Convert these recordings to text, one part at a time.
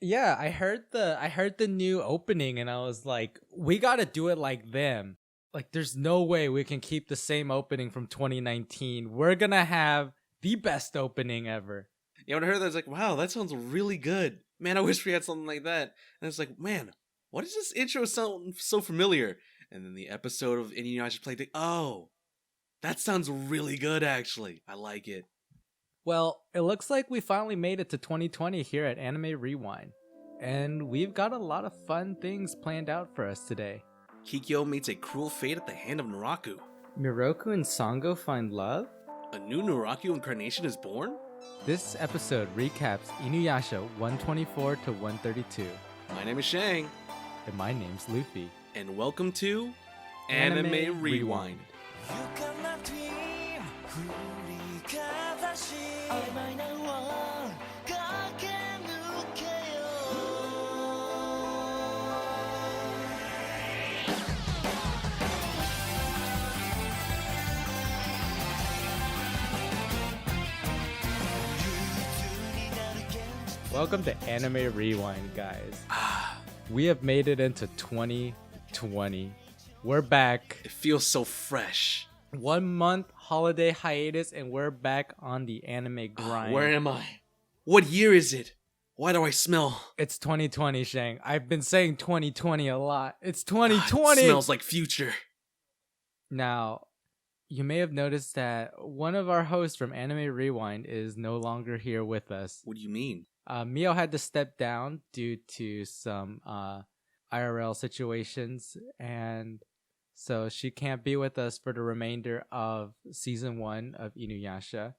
Yeah, I heard the new opening and I was like, we got to do it like them. Like there's no way we can keep the same opening from 2019. We're going to have the best opening ever. Yeah, when I heard that, I was like, wow, that sounds really good. Man, I wish we had something like that. And it's like, man, why does this intro sound so familiar? And then the episode of Inuyasha played. Oh, that sounds really good, actually. I like it. Well, it looks like we finally made it to 2020 here at Anime Rewind. And we've got a lot of fun things planned out for us today. Kikyo meets a cruel fate at the hand of Naraku. Miroku and Sango find love? A new Naraku incarnation is born? This episode recaps Inuyasha 124 to 132. My name is Shang. And my name's Luffy. And welcome to Anime Rewind. Welcome to Anime Rewind, guys. We have made it into 2020. We're back. It feels so fresh. 1 month holiday hiatus and we're back on the anime grind. Where am I? What year is it? Why do I smell? It's 2020, Shang. I've been saying 2020 a lot. It's 2020. It smells like future. Now, you may have noticed that one of our hosts from Anime Rewind is no longer here with us. What do you mean? Mio had to step down due to some IRL situations, and so she can't be with us for the remainder of season 1 of Inuyasha.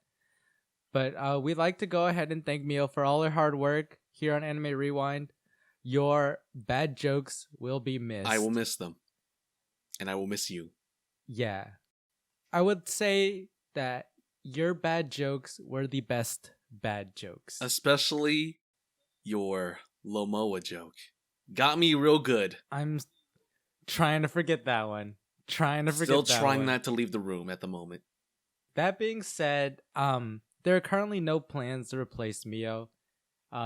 But we'd like to go ahead and thank Mio for all her hard work here on Anime Rewind. Your bad jokes will be missed. I will miss them. And I will miss you. Yeah. I would say that your bad jokes were the best bad jokes. Especially your Lomoa joke. Got me real good. I'm trying to forget that one. Still trying not to leave the room at the moment. That being said, there are currently no plans to replace Mio.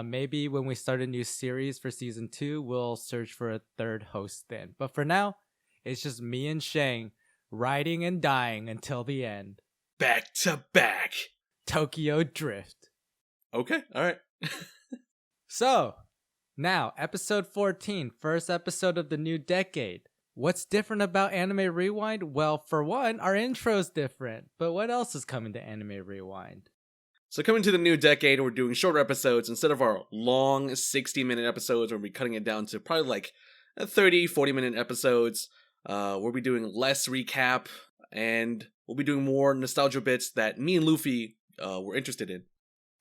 Maybe when we start a new series for season 2, we'll search for a third host then. But for now, it's just me and Shang riding and dying until the end. Back to back. Tokyo Drift. Okay, alright. So, now, episode 14, first episode of the new decade. What's different about Anime Rewind? Well, for one, our intro's different. But what else is coming to Anime Rewind? So coming to the new decade, we're doing shorter episodes. Instead of our long 60-minute episodes, we'll be cutting it down to probably like 30, 40-minute episodes. We'll be doing less recap, and we'll be doing more nostalgia bits that me and Luffy were interested in.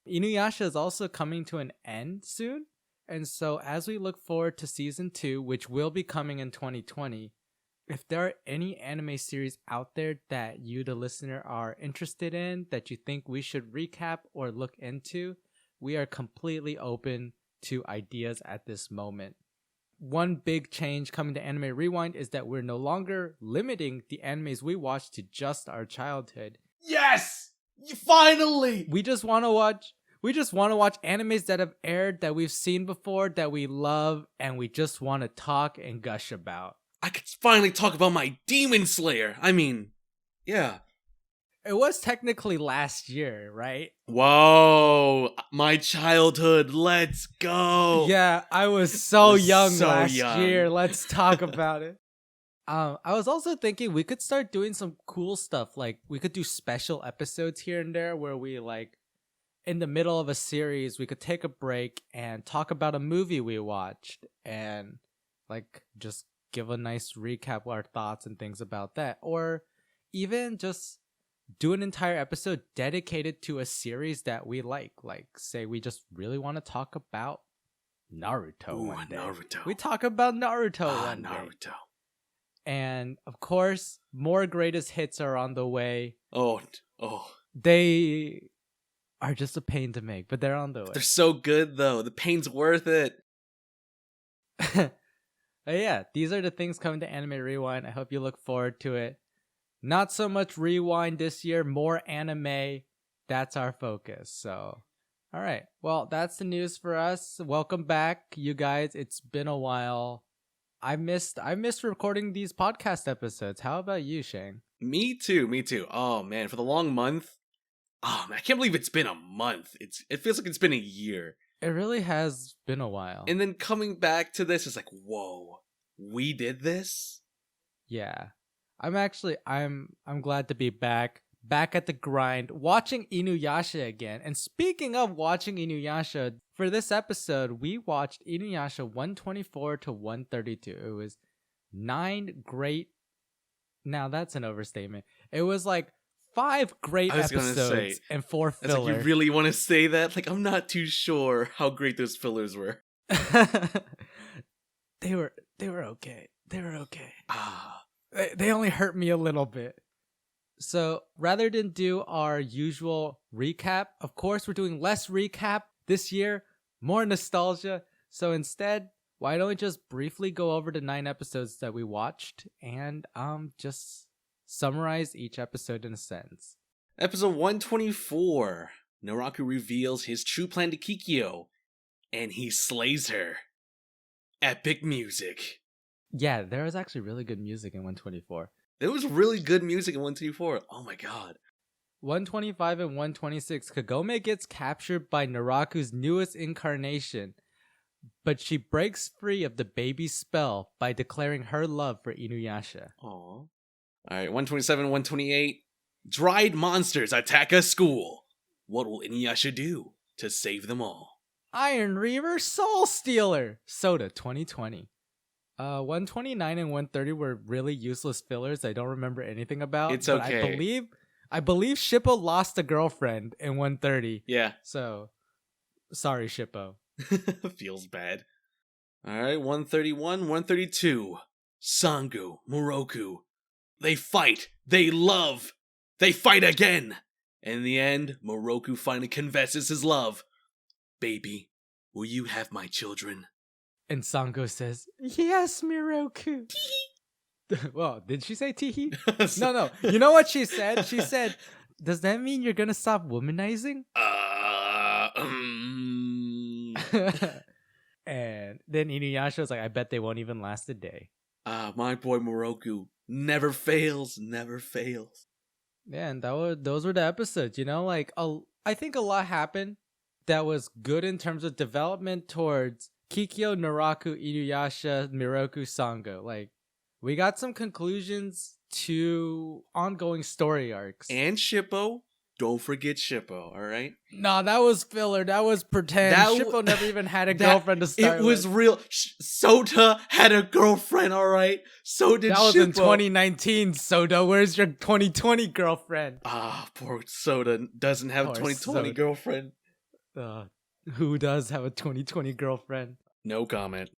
Inuyasha is also coming to an end soon. And so as we look forward to season 2, which will be coming in 2020, if there are any anime series out there that you, the listener, are interested in, that you think we should recap or look into, we are completely open to ideas at this moment. One big change coming to Anime Rewind is that we're no longer limiting the animes we watch to just our childhood. Yes! Finally! We just want to watch animes that have aired, that we've seen before, that we love, and we just want to talk and gush about. I could finally talk about my Demon Slayer. I mean, yeah. It was technically last year, right? Whoa, my childhood, let's go. Yeah, I was so young last year. Let's talk about it. I was also thinking we could start doing some cool stuff. Like, we could do special episodes here and there where we, like, in the middle of a series, we could take a break and talk about a movie we watched and, like, just give a nice recap of our thoughts and things about that. Or even just do an entire episode dedicated to a series that we like. Like, say we just really want to talk about Naruto one day. Naruto. We talk about Naruto one day. Naruto. And, of course, more greatest hits are on the way. Oh. They are just a pain to make, but they're on the way. They're so good, though. The pain's worth it. Yeah, these are the things coming to Anime Rewind. I hope you look forward to it. Not so much Rewind this year, more anime. That's our focus. So All right. Well, that's the news for us. Welcome back, you guys. It's been a while. I missed recording these podcast episodes. How about you, Shane? Me too. Oh man, for the long month. Oh man, I can't believe it's been a month. It feels like it's been a year. It really has been a while. And then coming back to this, it's like, whoa, we did this? Yeah. I'm glad to be back at the grind, watching Inuyasha again. And speaking of watching Inuyasha, for this episode, we watched Inuyasha 124 to 132. It was 9 great. Now that's an overstatement. It was like 5 great episodes and 4 fillers. It's like, you really want to say that? Like, I'm not too sure how great those fillers were. They were okay. They were okay. Ah. They only hurt me a little bit. So rather than do our usual recap, of course, we're doing less recap this year, more nostalgia. So instead, why don't we just briefly go over the 9 episodes that we watched and just summarize each episode in a sentence. Episode 124. Naraku reveals his true plan to Kikyo, and he slays her. Epic music. Yeah, there was actually really good music in 124. There was really good music in 124. Oh my god. 125 and 126, Kagome gets captured by Naraku's newest incarnation, but she breaks free of the baby's spell by declaring her love for Inuyasha. Aww. Alright, 127, 128. Dried monsters attack a school. What will Inuyasha do to save them all? Iron Reaver Soul Stealer! Soda 2020. 129 and 130 were really useless fillers I don't remember anything about. It's okay. But I believe Shippo lost a girlfriend in 130. Yeah. So, sorry, Shippo. Feels bad. Alright, 131, 132. Sangu, Moroku. They fight. They love. They fight again. In the end, Moroku finally confesses his love. Baby, will you have my children? And Sango says, yes, Miroku. Well, did she say teehee? No. You know what she said? She said, does that mean you're gonna stop womanizing? And then Inuyasha was like, I bet they won't even last a day. My boy Moroku never fails. Yeah, and those were the episodes, you know? Like, I think a lot happened that was good in terms of development towards Kikyo, Naraku, Inuyasha, Miroku, Sango. Like, we got some conclusions to ongoing story arcs. And Shippo. Don't forget Shippo, alright? Nah, that was filler. That was pretend. Shippo never even had a girlfriend to start with. It was real. Sota had a girlfriend, alright? So did Shippo. That was in 2019, Sota. Where's your 2020 girlfriend? Poor Sota doesn't have a 2020 girlfriend. Who does have a 2020 girlfriend? No comment.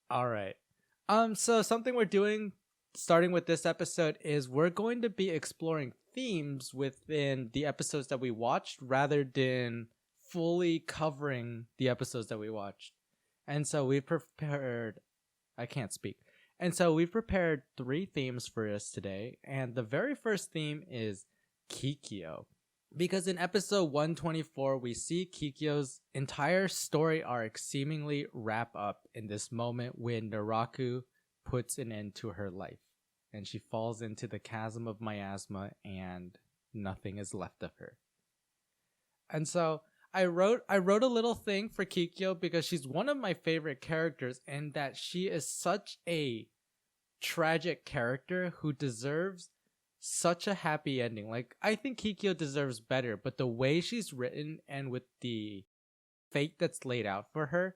All right. So something we're doing starting with this episode is we're going to be exploring themes within the episodes that we watched rather than fully covering the episodes that we watched. And so we've prepared 3 themes for us today. And the very first theme is Kikyo. Because in episode 124, we see Kikyo's entire story arc seemingly wrap up in this moment when Naraku puts an end to her life. And she falls into the chasm of miasma and nothing is left of her. And so I wrote a little thing for Kikyo because she's one of my favorite characters and that she is such a tragic character who deserves such a happy ending. Like, I think Kikyo deserves better, but the way she's written and with the fate that's laid out for her,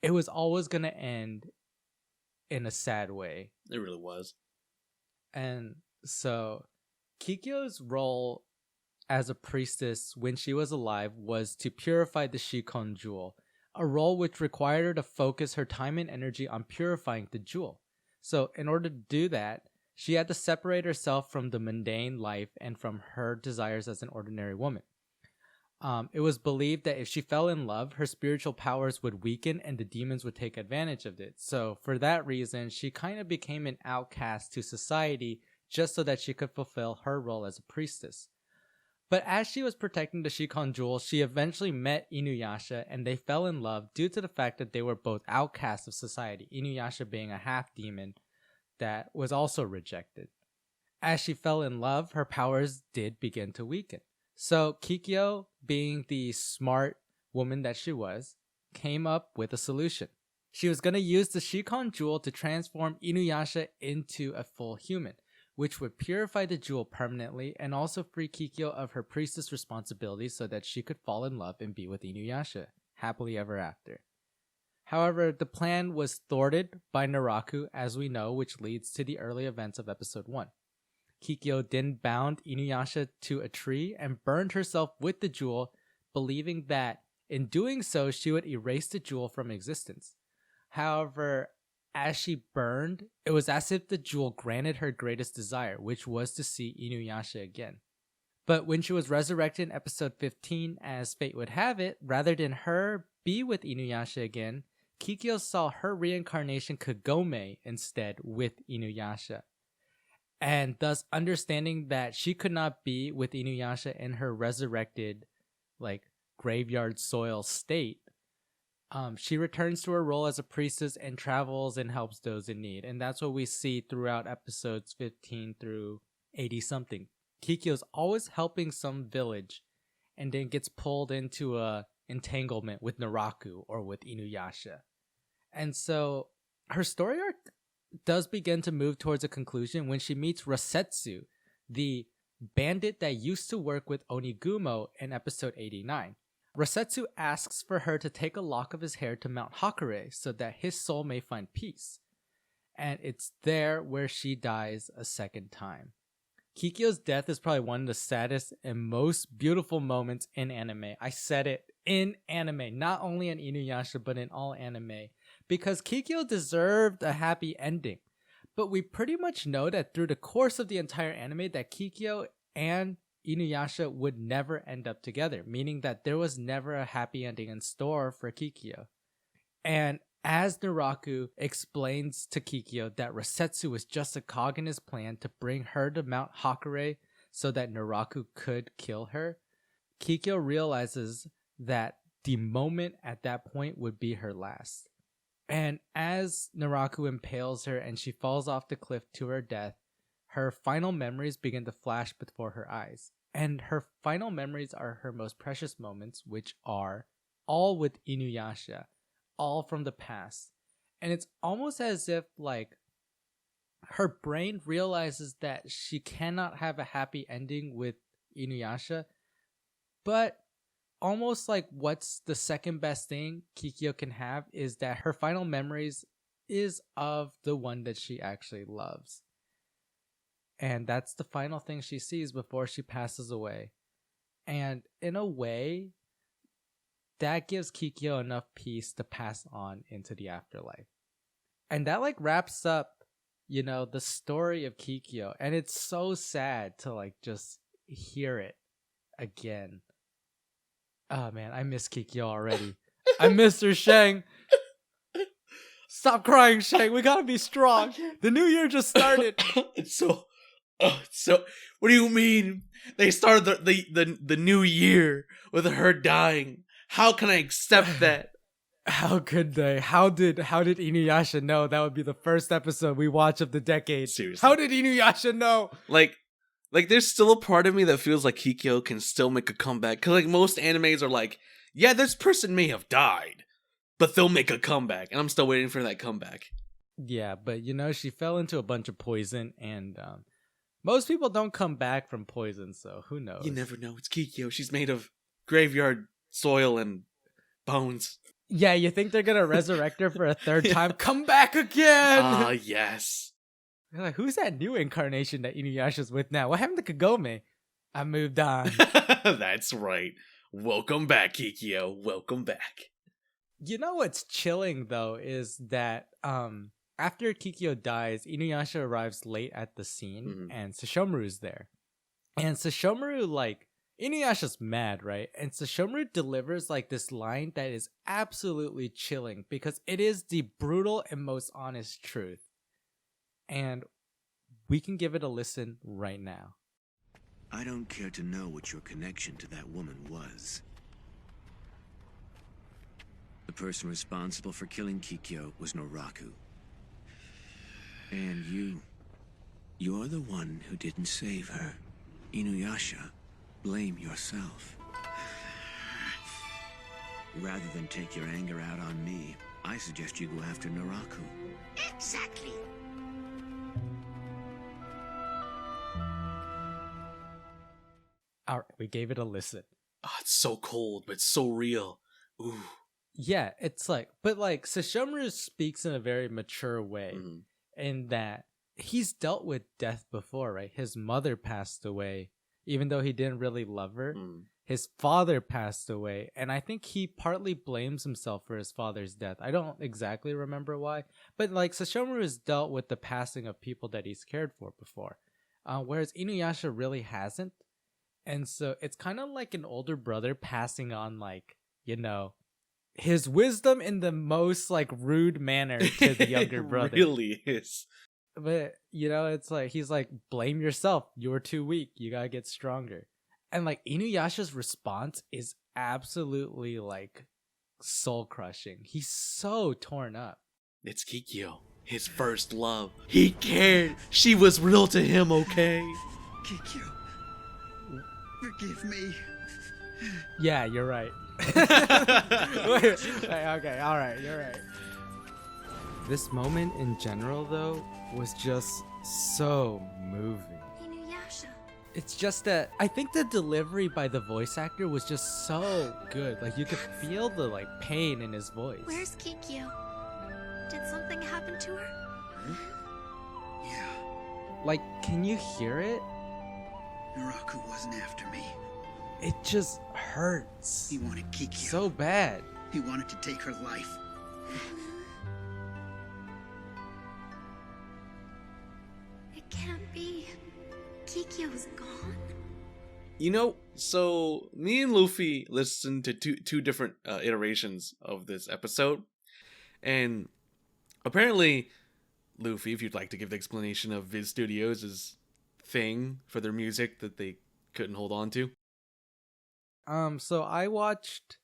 it was always gonna end in a sad way. It really was. And so Kikyo's role as a priestess when she was alive was to purify the Shikon jewel, a role which required her to focus her time and energy on purifying the jewel. So in order to do that, she had to separate herself from the mundane life and from her desires as an ordinary woman. It was believed that if she fell in love, her spiritual powers would weaken and the demons would take advantage of it. So for that reason, she kind of became an outcast to society just so that she could fulfill her role as a priestess. But as she was protecting the Shikon Jewel, she eventually met Inuyasha and they fell in love due to the fact that they were both outcasts of society, Inuyasha being a half-demon that was also rejected. As she fell in love, her powers did begin to weaken. So Kikyo, being the smart woman that she was, came up with a solution. She was going to use the Shikon Jewel to transform Inuyasha into a full human, which would purify the jewel permanently and also free Kikyo of her priestess responsibilities so that she could fall in love and be with Inuyasha, happily ever after. However, the plan was thwarted by Naraku, as we know, which leads to the early events of episode 1. Kikyo then bound Inuyasha to a tree and burned herself with the jewel, believing that in doing so, she would erase the jewel from existence. However, as she burned, it was as if the jewel granted her greatest desire, which was to see Inuyasha again. But when she was resurrected in episode 15, as fate would have it, rather than her be with Inuyasha again, Kikyo saw her reincarnation Kagome instead with Inuyasha. And thus understanding that she could not be with Inuyasha in her resurrected, graveyard soil state, she returns to her role as a priestess and travels and helps those in need. And that's what we see throughout episodes 15 through 80-something. Kikyo's always helping some village and then gets pulled into a entanglement with Naraku or with Inuyasha. And so her story arc does begin to move towards a conclusion when she meets Rasetsu, the bandit that used to work with Onigumo in episode 89. Rasetsu asks for her to take a lock of his hair to Mount Hakare so that his soul may find peace. And it's there where she dies a second time. Kikyo's death is probably one of the saddest and most beautiful moments in anime. I said it, in anime, not only in Inuyasha, but in all anime. Because Kikyo deserved a happy ending. But we pretty much know that through the course of the entire anime that Kikyo and Inuyasha would never end up together, meaning that there was never a happy ending in store for Kikyo. And as Naraku explains to Kikyo that Rasetsu was just a cog in his plan to bring her to Mount Hakare so that Naraku could kill her, Kikyo realizes that the moment at that point would be her last. And as Naraku impales her and she falls off the cliff to her death, her final memories begin to flash before her eyes. And her final memories are her most precious moments, which are all with Inuyasha, all from the past. And it's almost as if her brain realizes that she cannot have a happy ending with Inuyasha, but almost like what's the second best thing Kikyo can have is that her final memories is of the one that she actually loves. And that's the final thing she sees before she passes away. And in a way, that gives Kikyo enough peace to pass on into the afterlife. And that wraps up, the story of Kikyo. And it's so sad to just hear it again. Oh man, I miss Kikyo already. I miss her, Shang. Stop crying, Shang. We gotta be strong. The new year just started. It's so. What do you mean? They started the new year with her dying. How can I accept that? How could they? How did Inuyasha know that would be the first episode we watch of the decade? Seriously. How did Inuyasha know? There's still a part of me that feels like Kikyo can still make a comeback. Because, most animes are yeah, this person may have died, but they'll make a comeback. And I'm still waiting for that comeback. Yeah, but, she fell into a bunch of poison. And most people don't come back from poison, so who knows? You never know. It's Kikyo. She's made of graveyard soil and bones. Yeah, you think they're going to resurrect her for a third time? Come back again! Ah, yes. They're who's that new incarnation that Inuyasha's with now? What happened to Kagome? I moved on. That's right. Welcome back, Kikyo. Welcome back. You know what's chilling, though, is that after Kikyo dies, Inuyasha arrives late at the scene, and Sesshomaru's there. And Sesshomaru, Inuyasha's mad, right? And Sesshomaru delivers, this line that is absolutely chilling, because it is the brutal and most honest truth. And we can give it a listen right now. I don't care to know what your connection to that woman was. The person responsible for killing Kikyo was Noraku. And you're the one who didn't save her. Inuyasha, blame yourself. Rather than take your anger out on me, I suggest you go after Noraku. Exactly. All right, we gave it a listen. Oh, it's so cold, but so real. Ooh. Yeah, it's like, but like Sesshomaru speaks in a very mature way in that he's dealt with death before, right? His mother passed away, even though he didn't really love her. His father passed away, and I think he partly blames himself for his father's death. I don't exactly remember why, but like Sesshomaru has dealt with the passing of people that he's cared for before, whereas Inuyasha really hasn't. And so it's kind of like an older brother passing on, like, you know, his wisdom in the most like rude manner to the younger brother. It really is. But, you know, it's like, he's like, blame yourself. You were too weak. You gotta get stronger. And like Inuyasha's response is absolutely like soul crushing. He's so torn up. It's Kikyo, his first love. He cared. She was real to him, okay? Kikyo, forgive me. Yeah, you're right. Wait, okay, all right, you're right. This moment in general, though, was just so moving. Inuyasha. It's just that I think the delivery by the voice actor was just so good. Like you could feel the like pain in his voice. Where's Kikyo? Did something happen to her? Yeah, Like, can you hear it? Noraku wasn't after me. It just hurts. He wanted Kikyo. So bad. He wanted to take her life. It can't be. Kikyo's gone. You know, so me and Luffy listened to two different iterations of this episode, and apparently, Luffy, if you'd like to give the explanation of Viz Studios' thing for their music that they couldn't hold on to. So I watched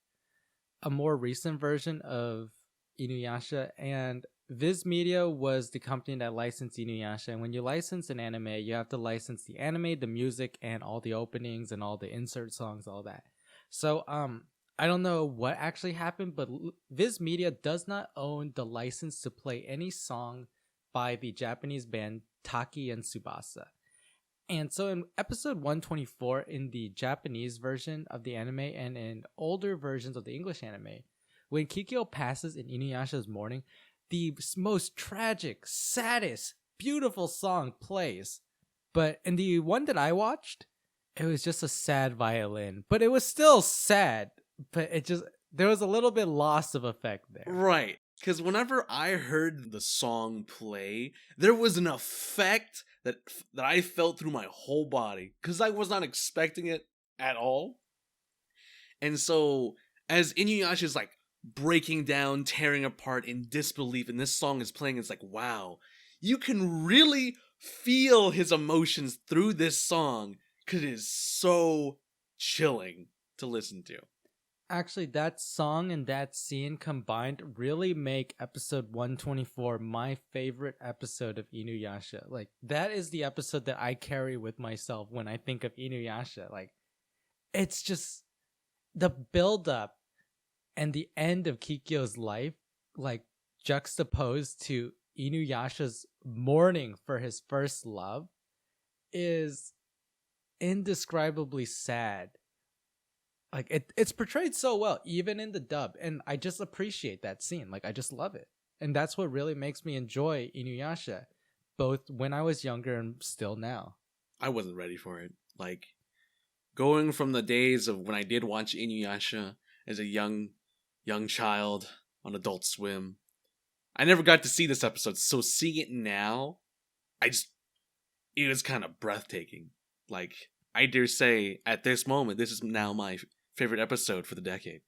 a more recent version of Inuyasha, and Viz Media was the company that licensed Inuyasha. And when you license an anime, you have to license the anime, the music, and all the openings and all the insert songs, all that. So I don't know what actually happened, but Viz Media does not own the license to play any song by the Japanese band Taki and Tsubasa. And so in episode 124 in the Japanese version of the anime and in older versions of the English anime, when Kikyo passes in Inuyasha's mourning, the most tragic, saddest, beautiful song plays. But in the one that I watched, it was just a sad violin. But it was still sad. But there was a little bit loss of effect there. Right. Because whenever I heard the song play, there was an effect that I felt through my whole body. Because I was not expecting it at all. And so, as Inuyasha's like breaking down, tearing apart in disbelief, and this song is playing, it's like, wow. You can really feel his emotions through this song. Because it is so chilling to listen to. Actually, that song and that scene combined really make episode 124 my favorite episode of Inuyasha. Like, that is the episode that I carry with myself when I think of Inuyasha. Like, it's just the build-up and the end of Kikyo's life, like, juxtaposed to Inuyasha's mourning for his first love is indescribably sad. Like it's portrayed so well, even in the dub, and I just appreciate that scene. Like I just love it, and that's what really makes me enjoy Inuyasha, both when I was younger and still now. I wasn't ready for it. Like going from the days of when I did watch Inuyasha as a young child on Adult Swim, I never got to see this episode. So seeing it now, it was kind of breathtaking. Like I dare say, at this moment, this is now my favorite episode for the decade.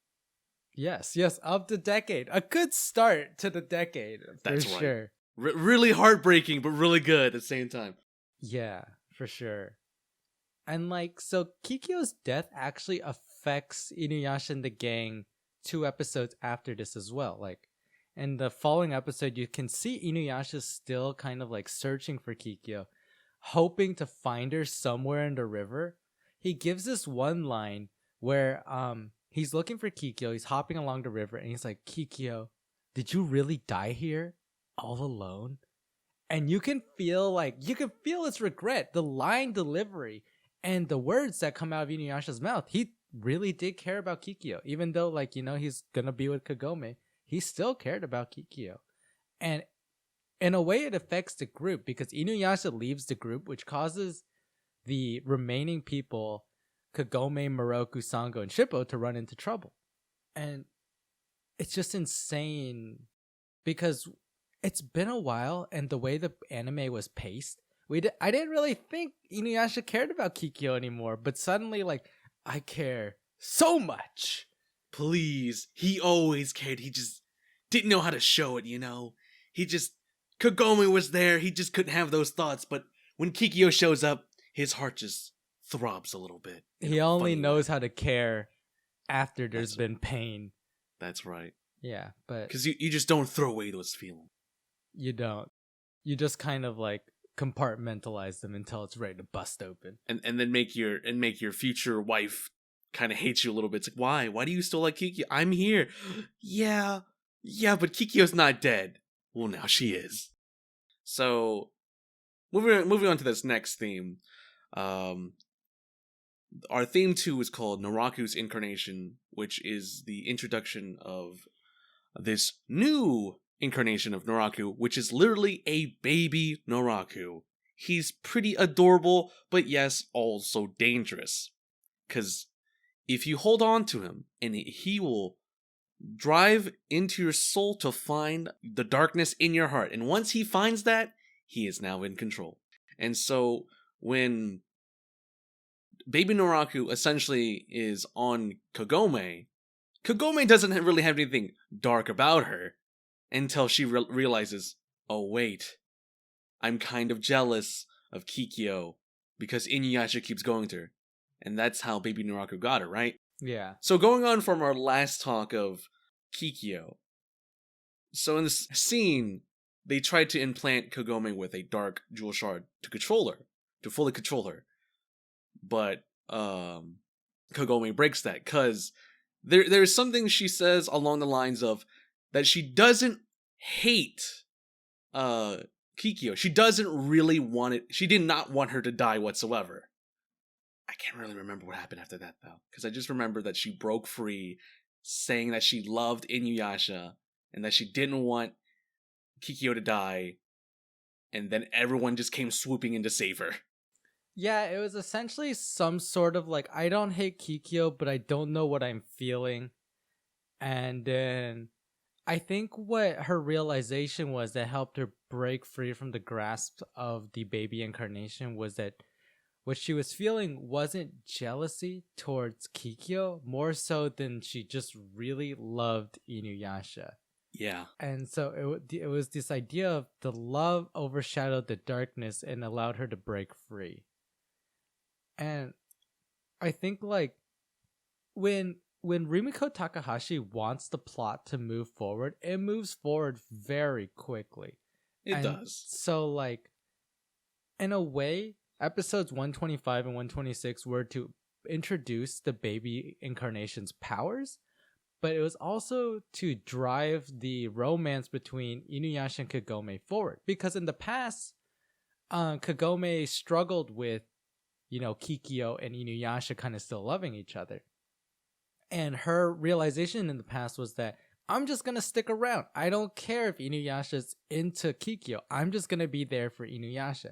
Yes, of the decade. A good start to the decade, That's for right. sure. Really heartbreaking, but really good at the same time. Yeah, for sure. And like, so Kikyo's death actually affects Inuyasha and the gang 2 episodes after this as well. Like, in the following episode, you can see Inuyasha still kind of like searching for Kikyo, hoping to find her somewhere in the river. He gives this one line where he's looking for Kikyo, he's hopping along the river, and he's like, Kikyo, did you really die here? All alone? And you can feel his regret, the line delivery, and the words that come out of Inuyasha's mouth. He really did care about Kikyo, even though he's gonna be with Kagome. He still cared about Kikyo, and in a way, it affects the group because Inuyasha leaves the group, which causes the remaining people, Kagome, Moroku, Sango, and Shippo, to run into trouble, and it's just insane because it's been a while, and the way the anime was paced, I didn't really think Inuyasha cared about Kikyo anymore, but suddenly, like, I care so much. Please, he always cared. He just didn't know how to show it, Kagome was there, he just couldn't have those thoughts, but when Kikyo shows up, his heart just throbs a little bit. He only knows how to care after there's been pain. That's right. Yeah, but... Because you just don't throw away those feelings. You don't. You just kind of like compartmentalize them until it's ready to bust open. And then make your future wife kind of hate you a little bit. It's like, why? Why do you still like Kikyo? I'm here. Yeah, but Kikyo's not dead. Well, now she is. So, moving on to this next theme. Our theme 2 is called Naraku's Incarnation, which is the introduction of this new incarnation of Naraku, which is literally a baby Naraku. He's pretty adorable, but yes, also dangerous. Because if you hold on to him, and he will drive into your soul to find the darkness in your heart. And once he finds that, he is now in control. And so when baby Naraku essentially is on Kagome doesn't really have anything dark about her until she realizes, oh wait, I'm kind of jealous of Kikyo because Inuyasha keeps going to her. And that's how baby Naraku got her, right? Yeah. So going on from our last talk of Kikyo, so in this scene, they tried to implant Kagome with a dark jewel shard to fully control her. But Kagome breaks that because there's something she says along the lines of that she doesn't hate Kikyo. She doesn't really want it. She did not want her to die whatsoever. I can't really remember what happened after that, though, because I just remember that she broke free, saying that she loved Inuyasha, and that she didn't want Kikyo to die, and then everyone just came swooping in to save her. Yeah, it was essentially some sort of like, I don't hate Kikyo, but I don't know what I'm feeling. And then I think what her realization was that helped her break free from the grasp of the baby incarnation was that what she was feeling wasn't jealousy towards Kikyo, more so than she just really loved Inuyasha. Yeah. And so it was this idea of the love overshadowed the darkness and allowed her to break free. And I think like when Rumiko Takahashi wants the plot to move forward, it moves forward very quickly. It does. So like in a way, episodes 125 and 126 were to introduce the baby incarnation's powers, but it was also to drive the romance between Inuyasha and Kagome forward. Because in the past, Kagome struggled with, Kikyo and Inuyasha kind of still loving each other. And her realization in the past was that I'm just going to stick around. I don't care if Inuyasha's into Kikyo. I'm just going to be there for Inuyasha.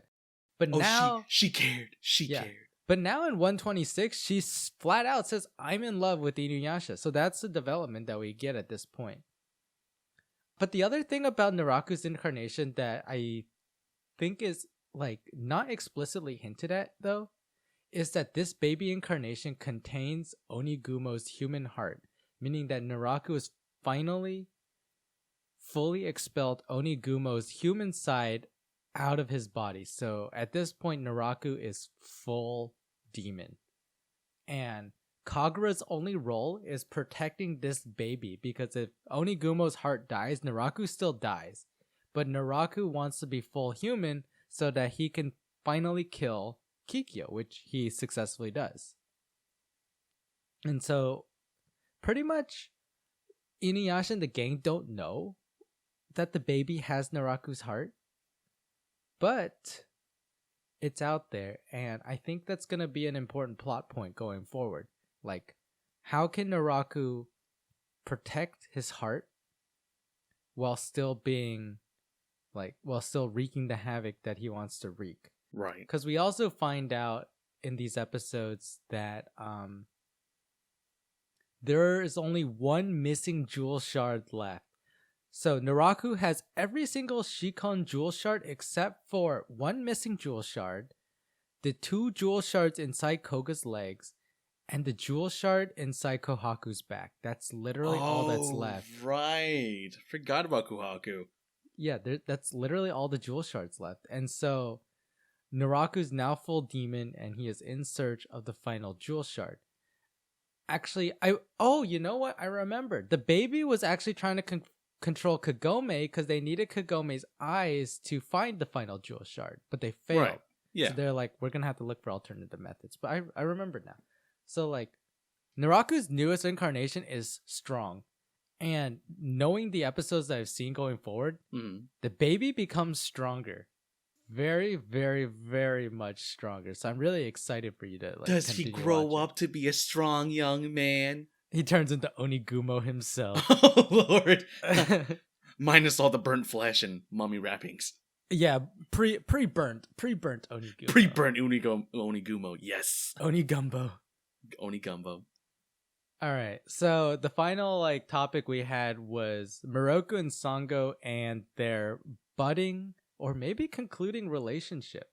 But now she cared. She cared. But now in 126, she flat out says, I'm in love with Inuyasha. So that's the development that we get at this point. But the other thing about Naraku's incarnation that I think is like not explicitly hinted at though, is that this baby incarnation contains Onigumo's human heart, meaning that Naraku has finally fully expelled Onigumo's human side out of his body. So at this point, Naraku is full demon. And Kagura's only role is protecting this baby, because if Onigumo's heart dies, Naraku still dies. But Naraku wants to be full human so that he can finally kill Kikyo, which he successfully does. And so, pretty much, Inuyasha and the gang don't know that the baby has Naraku's heart, but it's out there, and I think that's going to be an important plot point going forward. Like, how can Naraku protect his heart while still being, while still wreaking the havoc that he wants to wreak? Right. Because we also find out in these episodes that there is only one missing jewel shard left. So Naraku has every single Shikon jewel shard except for one missing jewel shard, the 2 jewel shards inside Koga's legs, and the jewel shard inside Kohaku's back. That's literally all that's left. Right. Forgot about Kohaku. Yeah, that's literally all the jewel shards left. And so Naraku's now full demon, and he is in search of the final jewel shard. Actually, you know what? I remembered. The baby was actually trying to control Kagome because they needed Kagome's eyes to find the final jewel shard, but they failed. Right. Yeah. So they're like, we're going to have to look for alternative methods. But I remember now. So, like, Naraku's newest incarnation is strong. And knowing the episodes that I've seen going forward, the baby becomes stronger. Very, very, very much stronger. So I'm really excited for you to, like, does he grow watching. up to be a strong young man? He turns into Onigumo himself. Oh, Lord. Minus all the burnt flesh and mummy wrappings. Yeah, pre-burnt Onigumo. Pre-burnt Onigumo, yes. Onigumbo. Onigumbo. All right, so the final, like, topic we had was Moroku and Sango and their budding or maybe concluding relationship.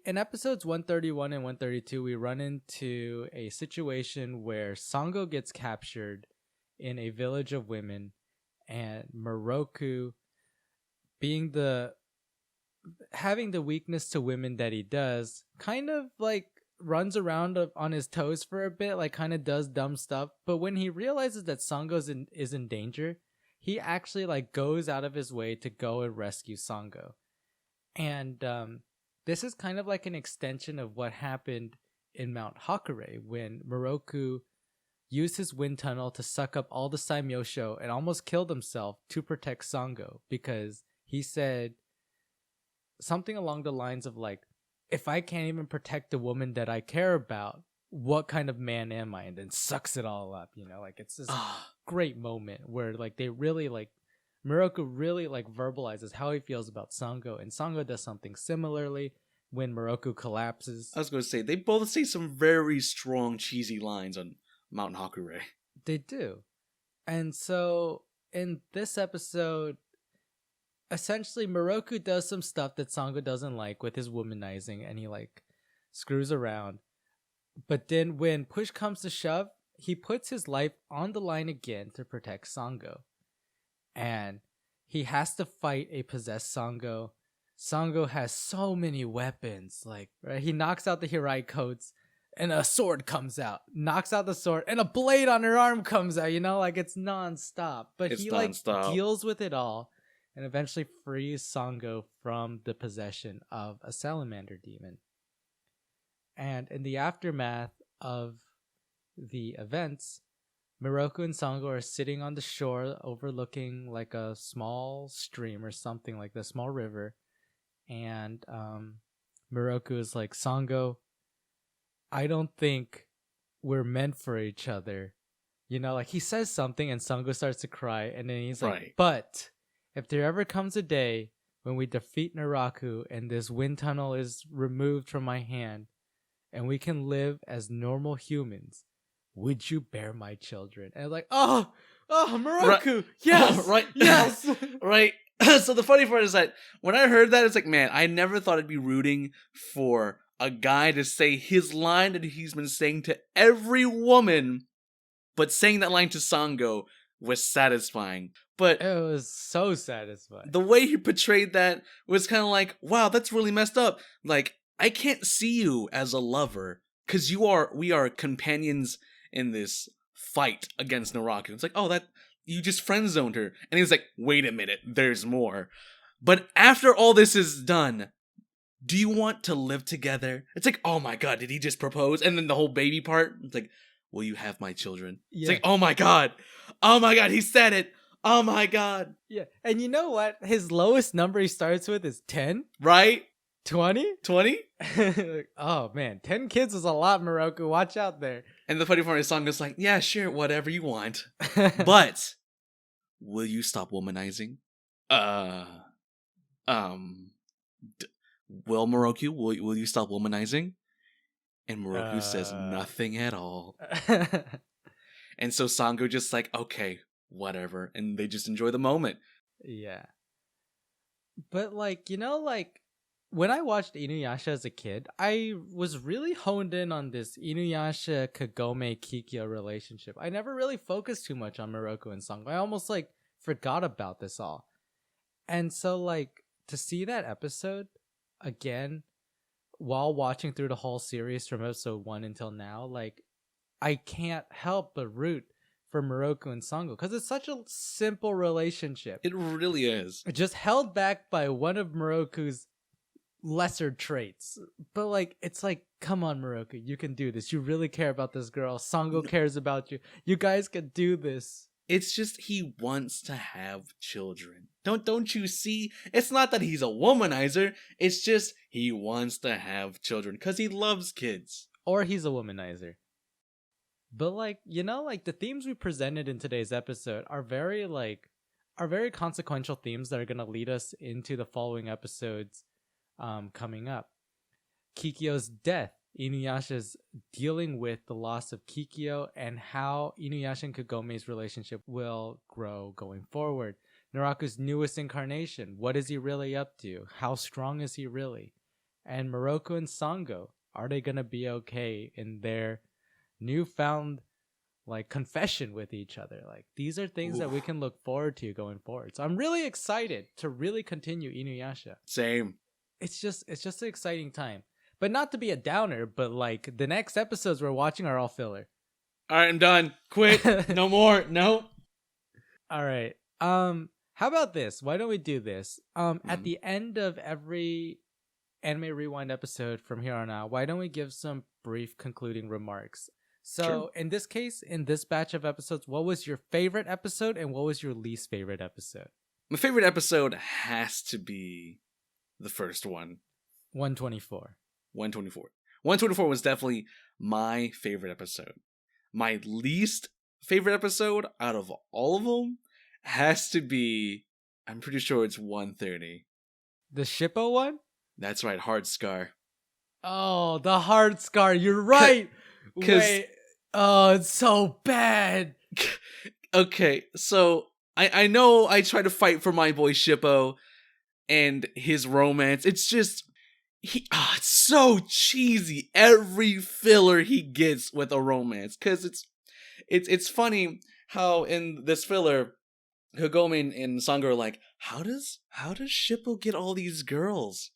In episodes 131 and 132, we run into a situation where Sango gets captured in a village of women, and Moroku, having the weakness to women that he does, kind of like runs around on his toes for a bit, like kind of does dumb stuff. But when he realizes that Sango is in danger, he actually like goes out of his way to go and rescue Sango. And this is kind of like an extension of what happened in Mount Hakure when Moroku used his wind tunnel to suck up all the Saimyosho and almost killed himself to protect Sango, because he said something along the lines of like, if I can't even protect the woman that I care about, what kind of man am I? And then sucks it all up, you know? Like, it's this great moment where like they really like, Moroku really like verbalizes how he feels about Sango, and Sango does something similarly when Moroku collapses. I was going to say, they both say some very strong, cheesy lines on Mount Hakure. They do. And so in this episode, essentially Moroku does some stuff that Sango doesn't like with his womanizing, and he like screws around. But then when push comes to shove, he puts his life on the line again to protect Sango. And he has to fight a possessed Sango. Sango has so many weapons. Like, right? He knocks out the Hirai coats and a sword comes out. Knocks out the sword and a blade on her arm comes out. You know, like it's nonstop. But he nonstop. Like deals with it all and eventually frees Sango from the possession of a salamander demon. And in the aftermath of the events, Moroku and Sango are sitting on the shore overlooking like a small stream or something like that, small river. And Moroku is like, Sango, I don't think we're meant for each other. You know, like he says something and Sango starts to cry. And then he's like, right. But if there ever comes a day when we defeat Naraku and this wind tunnel is removed from my hand and we can live as normal humans, would you bear my children? And I'm like, oh, Moroku, right. Yes, right, yes, right. So the funny part is that when I heard that, it's like, man, I never thought I'd be rooting for a guy to say his line that he's been saying to every woman, but saying that line to Sango was satisfying. But it was so satisfying. The way he portrayed that was kind of like, wow, that's really messed up. Like, I can't see you as a lover. because we are companions in this fight against Naraku. It's like, oh, that you just friend zoned her, and he's like, wait a minute, there's more. But after all this is done, do you want to live together? It's like, oh my god, did he just propose? And then the whole baby part, it's like, will you have my children? Yeah. It's like, oh my god, he said it. Oh my god. Yeah. And you know what? His lowest number he starts with is 10? Right? 20? 20? Oh man, 10 kids is a lot, Moroku. Watch out there. And the funny part of the song is like, yeah, sure, whatever you want. But will you stop womanizing? Will Moroku, will you stop womanizing? And Moroku says nothing at all. And so Sango just like, okay, whatever. And they just enjoy the moment. Yeah. But like, when I watched Inuyasha as a kid, I was really honed in on this Inuyasha Kagome Kikyo relationship. I never really focused too much on Moroku and Sango. I almost like forgot about this all. And so like to see that episode again while watching through the whole series from episode 1 until now, like I can't help but root for Moroku and Sango because it's such a simple relationship. It really is. Just held back by one of Moroku's lesser traits. But like, it's like, come on, Moroku, you can do this. You really care about this girl. Sango cares about you. You guys can do this. It's just he wants to have children. Don't you see? It's not that he's a womanizer. It's just he wants to have children because he loves kids. Or he's a womanizer. But like, like the themes we presented in today's episode are very consequential themes that are going to lead us into the following episodes coming up. Kikyo's death, Inuyasha's dealing with the loss of Kikyo, and how Inuyasha and Kagome's relationship will grow going forward. Naraku's newest incarnation, what is he really up to? How strong is he really? And Moroku and Sango, are they going to be okay in their newfound like confession with each other? Like these are things that we can look forward to going forward. So I'm really excited to really continue Inuyasha. Same. It's just an exciting time. But not to be a downer, but like the next episodes we're watching are all filler. All right, I'm done. Quit. No more. No. All right. How about this? Why don't we do this? At the end of every Anime Rewind episode from here on out, why don't we give some brief concluding remarks? So Sure. In this case, in this batch of episodes, what was your favorite episode and what was your least favorite episode? My favorite episode has to be the first one. 124. 124. 124 was definitely my favorite episode. My least favorite episode out of all of them has to be, I'm pretty sure it's 130. The Shippo one? That's right, Hard Scar. Oh, the Hard Scar. You're right. Wait. Oh, it's so bad. Okay, so I know I try to fight for my boy Shippo and his romance. It's just it's so cheesy. Every filler he gets with a romance, because it's funny how in this filler Kagome and Sango are like, how does Shippo get all these girls?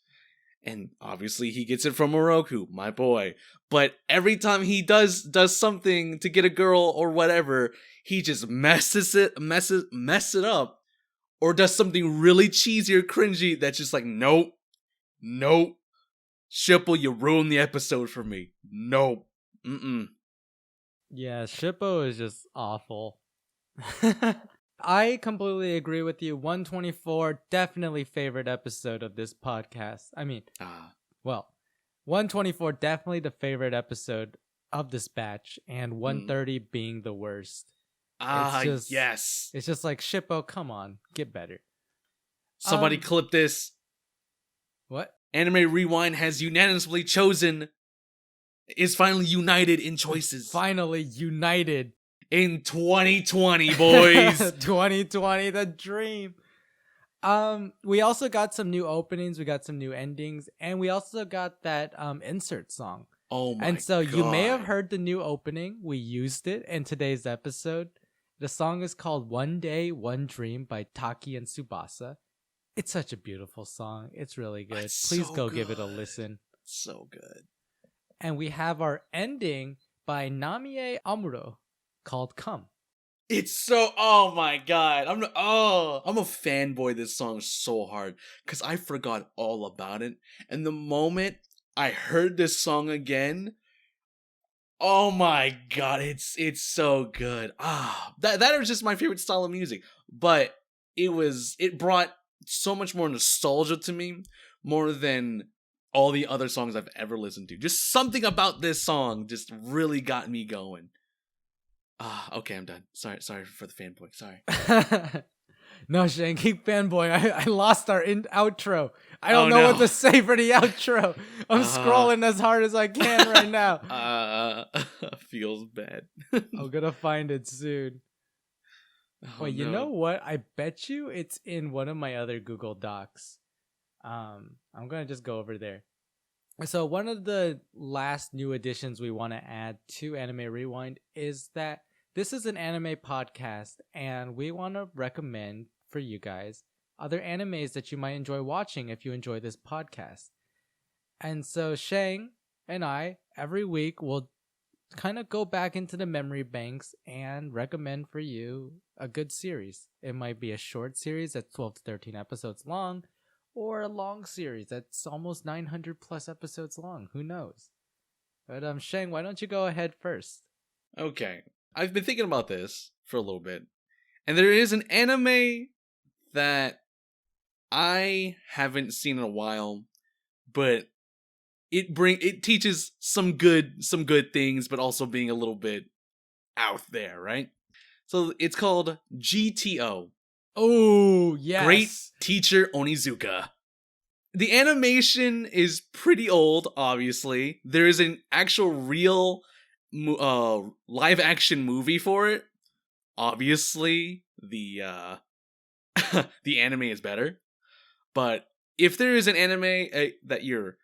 And obviously he gets it from Moroku, my boy. But every time he does something to get a girl or whatever, he just messes it up, or does something really cheesy or cringy that's just like, nope. Shippo, you ruined the episode for me. Nope. Yeah, Shippo is just awful. I completely agree with you. 124, definitely favorite episode of this podcast. I mean, 124, definitely the favorite episode of this batch, and 130 being the worst. Yes. It's just like, Shippo, come on, get better. Somebody clip this. What? Anime Rewind has unanimously chosen, is finally united in choices. Finally united. In 2020, boys. 2020, the dream. We also got some new openings, we got some new endings, and we also got that insert song. Oh my god. And so you may have heard the new opening. We used it in today's episode. The song is called One Day, One Dream by Taki and Tsubasa. It's such a beautiful song. It's really good. Please go give it a listen. So good. And we have our ending by Namie Amuro called Come. It's so, oh my god, I'm a fanboy this song so hard because I forgot all about it, and the moment I heard this song again, oh my god, it's so good. That was just my favorite style of music, but it brought so much more nostalgia to me, more than all the other songs I've ever listened to. Just something about this song just really got me going. Okay, I'm done. Sorry for the fanboy. Sorry. No, Shane, keep fanboy. I lost our outro. I don't Oh, know no. what to say for the outro. I'm scrolling as hard as I can right now. Feels bad. I'm gonna find it soon. Oh, Wait, you no. know what? I bet you it's in one of my other Google Docs. I'm gonna just go over there. So one of the last new additions we want to add to Anime Rewind is that this is an anime podcast, and we want to recommend for you guys other animes that you might enjoy watching if you enjoy this podcast. And so Shang and I, every week, will kind of go back into the memory banks and recommend for you a good series. It might be a short series that's 12 to 13 episodes long, or a long series that's almost 900 plus episodes long. Who knows? But Shang, why don't you go ahead first? Okay. I've been thinking about this for a little bit, and there is an anime that I haven't seen in a while, but it teaches some good things, but also being a little bit out there, right? So it's called GTO. Oh, yes. Great Teacher Onizuka. The animation is pretty old, obviously. There is an actual real live action movie for it. Obviously, the the anime is better. But if there is an anime that you're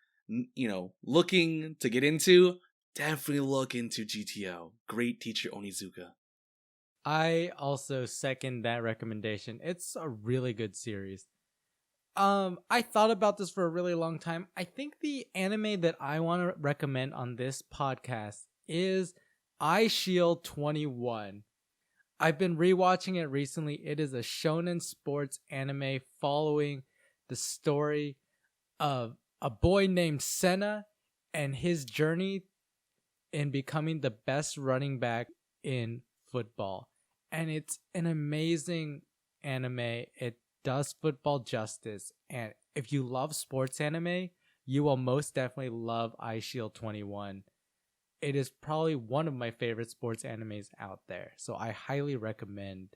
looking to get into, definitely look into GTO. Great Teacher Onizuka. I also second that recommendation. It's a really good series. I thought about this for a really long time. I think the anime that I want to recommend on this podcast is Eyeshield 21. I've been rewatching it recently. It is a shonen sports anime following the story of a boy named Senna and his journey in becoming the best running back in football. And it's an amazing anime. It does football justice. And if you love sports anime, you will most definitely love Eyeshield 21. It is probably one of my favorite sports animes out there. So I highly recommend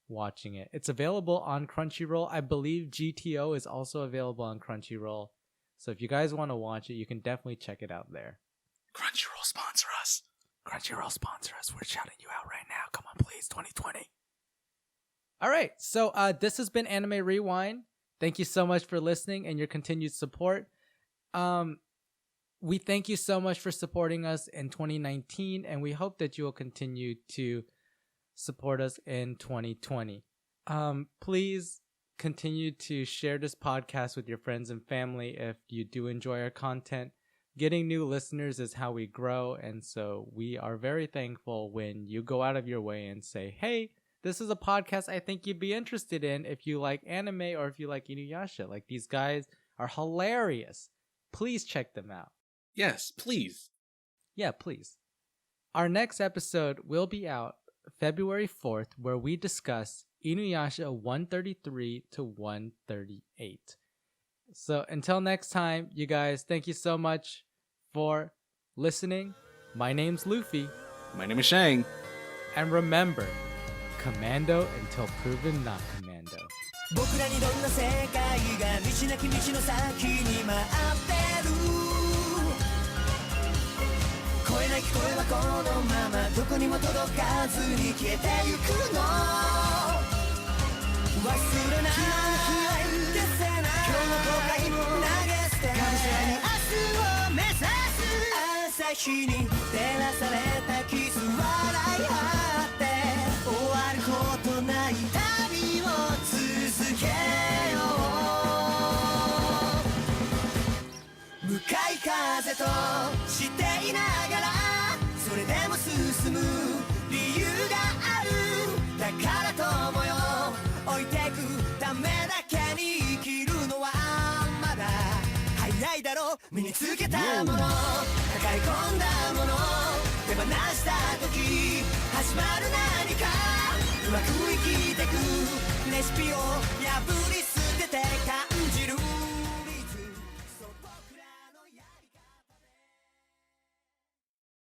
watching it. It's available on Crunchyroll. I believe GTO is also available on Crunchyroll. So if you guys want to watch it, you can definitely check it out there. Crunchyroll sponsor us. Crunchyroll sponsor us. We're shouting you out right now. Come on, please. 2020. All right. So this has been Anime Rewind. Thank you so much for listening and your continued support. We thank you so much for supporting us in 2019, and we hope that you will continue to support us in 2020. Please continue to share this podcast with your friends and family if you do enjoy our content. Getting new listeners is how we grow, and so we are very thankful when you go out of your way and say, hey, this is a podcast I think you'd be interested in if you like anime or if you like Inuyasha. Like, these guys are hilarious. Please check them out. Yes, please. Yeah, please. Our next episode will be out February 4th, where we discuss Inuyasha 133 to 138. So until next time, you guys, thank you so much for listening. My name's Luffy. My name is Shang. And remember, commando until proven not commando. 僕らにどんな世界が道なき道の先に待ってる声なき声はこのままどこにも届かずに消えてゆくの忘れない消せない今日の後悔も投げ捨てがむしゃらに明日を目指す朝日に照らされたキス笑い合って終わることない旅を続けよう向かい風としている進む理由がある。だから友よ、置いてくためだけに生きるのはまだ早いだろう。身につけたもの、抱え込んだもの、手放した時始まる何か、うまく生きてくレシピを破り捨てて